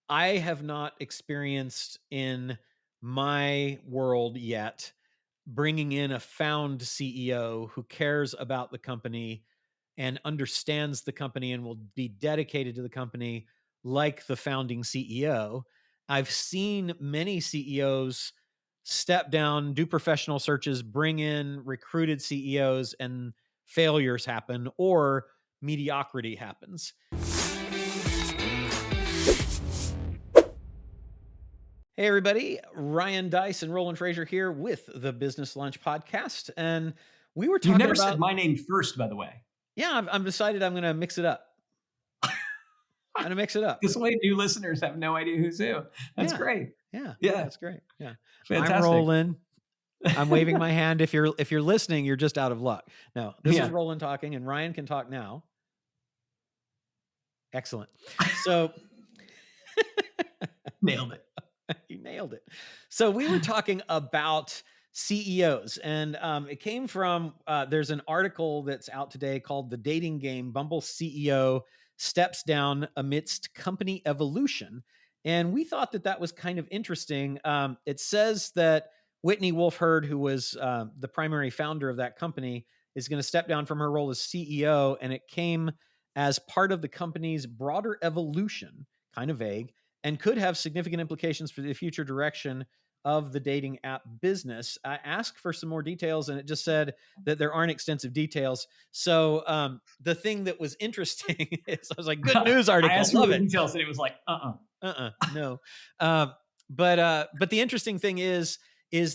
I have not experienced in my world yet bringing in a found CEO who cares about the company and understands the company and will be dedicated to the company like the founding CEO. I've seen many CEOs step down, do professional searches, bring in recruited CEOs, and failures happen or mediocrity happens. Hey, everybody. Ryan Dice and Roland Frasier here with the Business Lunch Podcast. And we were You've talking never said about, my name first, by the way. yeah, I'm decided I'm going to mix it up. I'm going to mix it up. This way, new listeners have no idea who's who. That's Yeah. great. Yeah. Yeah. Yeah, It's great. Yeah. I'm fantastic. Roland. I'm waving my hand. If you're listening, you're just out of luck. No, this is Yeah, Roland talking and Ryan can talk now. Excellent. So nailed it. you nailed it. So we were talking about CEOs, and it came from there's an article that's out today called "The Dating Game: Bumble CEO Steps Down Amidst Company Evolution," and we thought that that was kind of interesting. It says that Whitney Wolf Herd, who was the primary founder of that company, is going to step down from her role as CEO, and it came as part of the company's broader evolution, kind of vague, and could have significant implications for the future direction of the dating app business. I asked for some more details, and it just said that there aren't extensive details. So the thing that was interesting is I was like, "Good news I article, asked for love the it." details, and it was like, No. Um, but the interesting thing is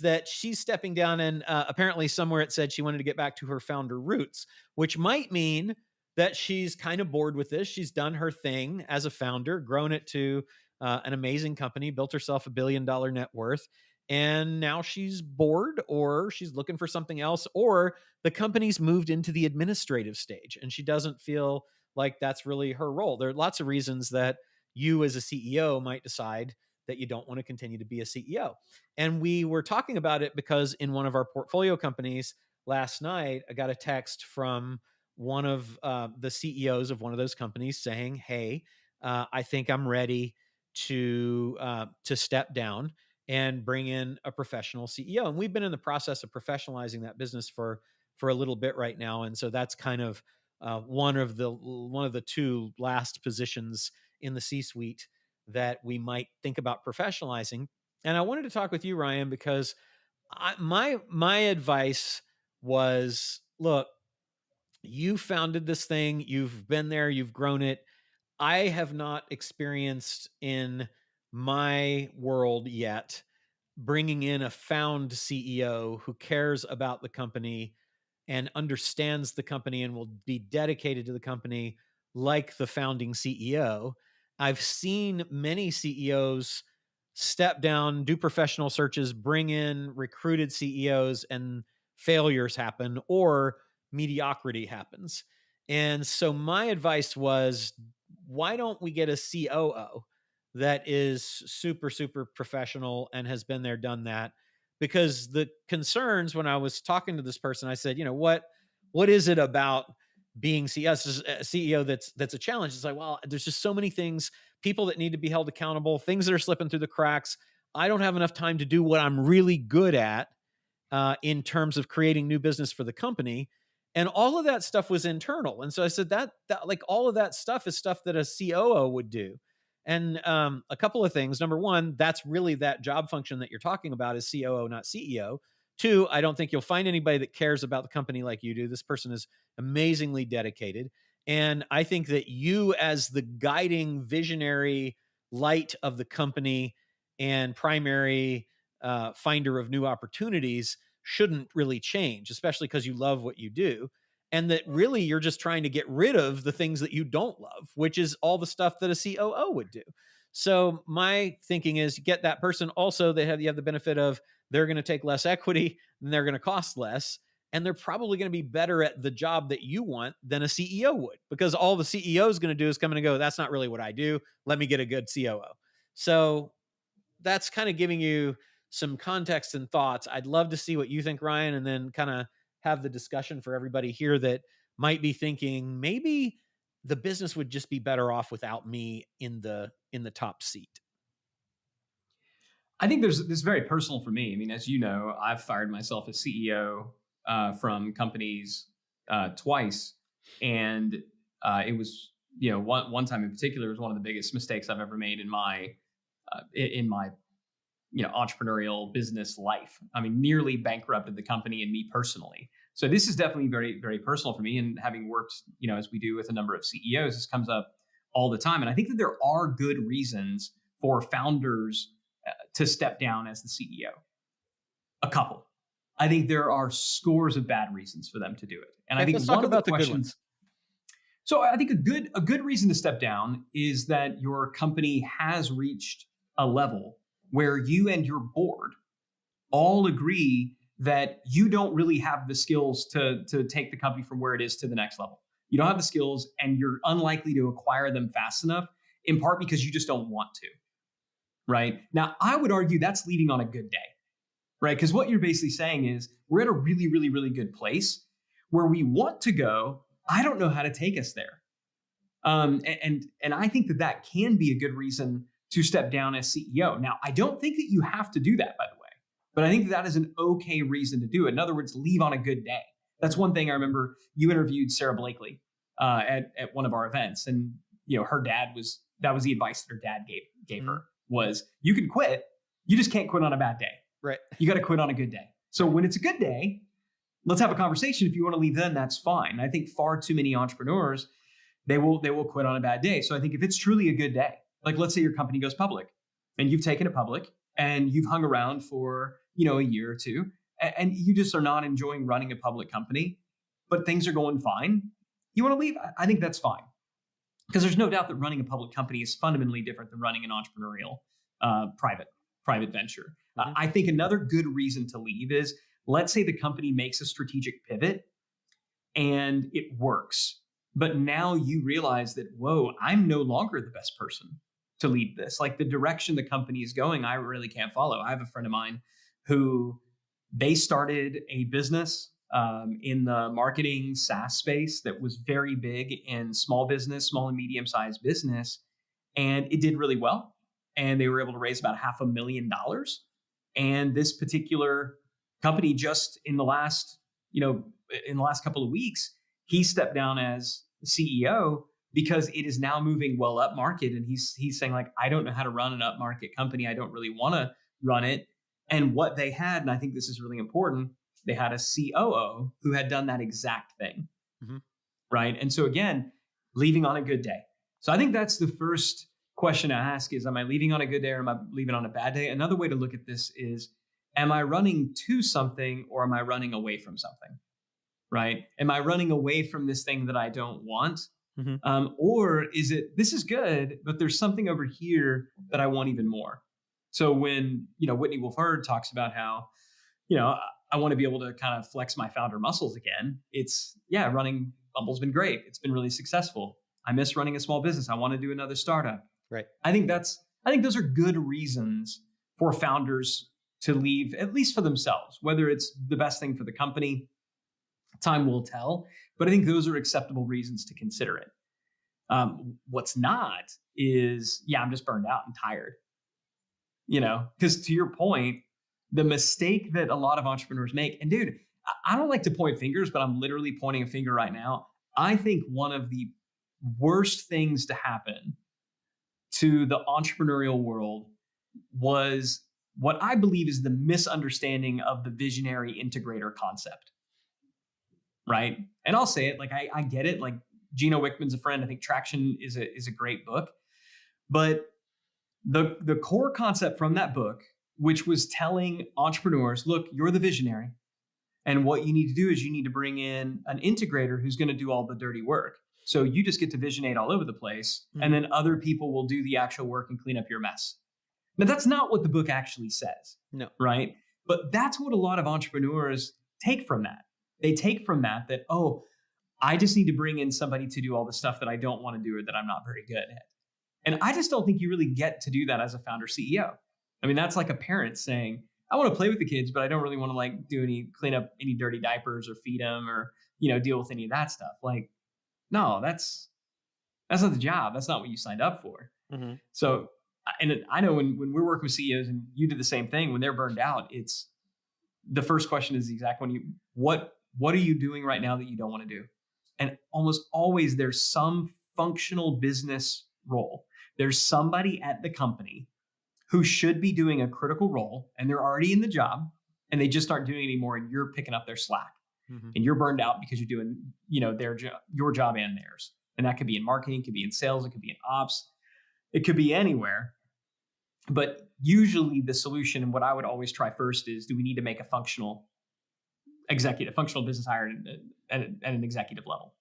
that she's stepping down, and apparently somewhere it said she wanted to get back to her founder roots, which might mean that she's kind of bored with this. She's done her thing as a founder, grown it to an amazing company, built herself $1 billion net worth, and now she's bored, or she's looking for something else, or the company's moved into the administrative stage, and she doesn't feel like that's really her role. There are lots of reasons that you as a CEO might decide that you don't want to continue to be a CEO. And we were talking about it because in one of our portfolio companies last night, I got a text from one of the CEOs of one of those companies saying, "Hey, I think I'm ready to step down and bring in a professional CEO." And we've been in the process of professionalizing that business for a little bit right now, and so that's kind of one of the two last positions in the C-suite that we might think about professionalizing. And I wanted to talk with you, Ryan, because my advice was, look, you founded this thing, you've been there, you've grown it. I have not experienced in my world yet bringing in a found CEO who cares about the company and understands the company and will be dedicated to the company like the founding CEO. I've seen many CEOs step down, do professional searches, bring in recruited CEOs, and failures happen or mediocrity happens. And so my advice was, why don't we get a COO that is super, super professional and has been there, done that? Because the concerns when I was talking to this person, I said, what is it about being CEO that's a challenge? It's like, well, there's just so many things, people that need to be held accountable, things that are slipping through the cracks. I don't have enough time to do what I'm really good at in terms of creating new business for the company. And all of that stuff was internal. And so I said that like all of that stuff is stuff that a COO would do. And a couple of things. Number one, that's really that job function that you're talking about is COO, not CEO. Two, I don't think you'll find anybody that cares about the company like you do. This person is amazingly dedicated. And I think that you, as the guiding visionary light of the company and primary finder of new opportunities, shouldn't really change, especially because you love what you do. And that really you're just trying to get rid of the things that you don't love, which is all the stuff that a COO would do. So my thinking is get that person. Also, you have the benefit of they're going to take less equity and they're going to cost less. And they're probably going to be better at the job that you want than a CEO would, because all the CEO is going to do is come in and go, "That's not really what I do. Let me get a good COO." So that's kind of giving you some context and thoughts. I'd love to see what you think, Ryan, and then kind of have the discussion for everybody here that might be thinking maybe the business would just be better off without me in the top seat. I think this is very personal for me. I mean, as you know, I've fired myself as CEO from companies twice, and it was, one time in particular was one of the biggest mistakes I've ever made in my entrepreneurial business life. I mean, nearly bankrupted the company and me personally. So this is definitely very, very personal for me. And having worked, as we do with a number of CEOs, this comes up all the time. And I think that there are good reasons for founders to step down as the CEO. A couple. I think there are scores of bad reasons for them to do it. And I Okay, think let's one talk of the about the good questions. ones. So I think a good reason to step down is that your company has reached a level where you and your board all agree that you don't really have the skills to take the company from where it is to the next level. You don't have the skills and you're unlikely to acquire them fast enough, in part because you just don't want to. Right? Now, I would argue that's leaving on a good day. Right? Because what you're basically saying is we're at a really, really, really good place where we want to go. I don't know how to take us there. And I think that that can be a good reason to step down as CEO. Now, I don't think that you have to do that, by the way, but I think that is an okay reason to do it. In other words, leave on a good day. That's one thing I remember you interviewed Sarah Blakely at one of our events, and her dad that was the advice that her dad gave her was you can quit, you just can't quit on a bad day. Right. You got to quit on a good day. So when it's a good day, let's have a conversation. If you want to leave then, that's fine. I think far too many entrepreneurs, they will quit on a bad day. So I think if it's truly a good day, like let's say your company goes public and you've taken it public and you've hung around for, a year or two, and you just are not enjoying running a public company, but things are going fine, you want to leave, I think that's fine. Because there's no doubt that running a public company is fundamentally different than running an entrepreneurial private venture. I think another good reason to leave is, let's say the company makes a strategic pivot and it works, but now you realize that, whoa, I'm no longer the best person to lead this. Like the direction the company is going, I really can't follow. I have a friend of mine who they started a business in the marketing SaaS space that was very big in small business, small and medium sized business. And it did really well. And they were able to raise about $500,000. And this particular company just in the last couple of weeks, he stepped down as CEO because it is now moving well up market. And he's saying, like, I don't know how to run an up market company. I don't really want to run it. And what they had, and I think this is really important, they had a COO who had done that exact thing. Right. And so again, leaving on a good day. So I think that's the first question to ask is, am I leaving on a good day or am I leaving on a bad day? Another way to look at this is, am I running to something or am I running away from something? Right? Am I running away from this thing that I don't want? Or is it, this is good, but there's something over here that I want even more? So when, Whitney Wolf Herd talks about how, I want to be able to kind of flex my founder muscles again. It's, running Bumble's been great. It's been really successful. I miss running a small business. I want to do another startup. Right. I think those are good reasons for founders to leave, at least for themselves. Whether it's the best thing for the company, time will tell. But I think those are acceptable reasons to consider it. What's not is, I'm just burned out and tired. Because to your point, the mistake that a lot of entrepreneurs make, and dude, I don't like to point fingers, but I'm literally pointing a finger right now. I think one of the worst things to happen to the entrepreneurial world was what I believe is the misunderstanding of the visionary integrator concept. Right. And I'll say it, like, I get it. Like, Gino Wickman's a friend. I think Traction is a great book. But the core concept from that book, which was telling entrepreneurs, look, you're the visionary. And what you need to do is you need to bring in an integrator who's going to do all the dirty work. So you just get to visionate all over the place. And then other people will do the actual work and clean up your mess. Now, that's not what the book actually says. No. Right. But that's what a lot of entrepreneurs take from that. They take from that, oh, I just need to bring in somebody to do all the stuff that I don't want to do or that I'm not very good at. And I just don't think you really get to do that as a founder CEO. I mean, that's like a parent saying, I want to play with the kids, but I don't really want to clean up any dirty diapers or feed them or, deal with any of that stuff. Like, no, that's That's not the job. That's not what you signed up for. Mhm. So, and I know when we're working with CEOs and you do the same thing, when they're burned out, it's the first question is the exact one. What are you doing right now that you don't want to do? And almost always there's some functional business role. There's somebody at the company who should be doing a critical role and they're already in the job and they just aren't doing it anymore and you're picking up their slack. Mhm. And you're burned out because you're doing, their job, your job and theirs. And that could be in marketing, it could be in sales, it could be in ops, it could be anywhere. But usually the solution and what I would always try first is, do we need to make a functional business hire at an executive level?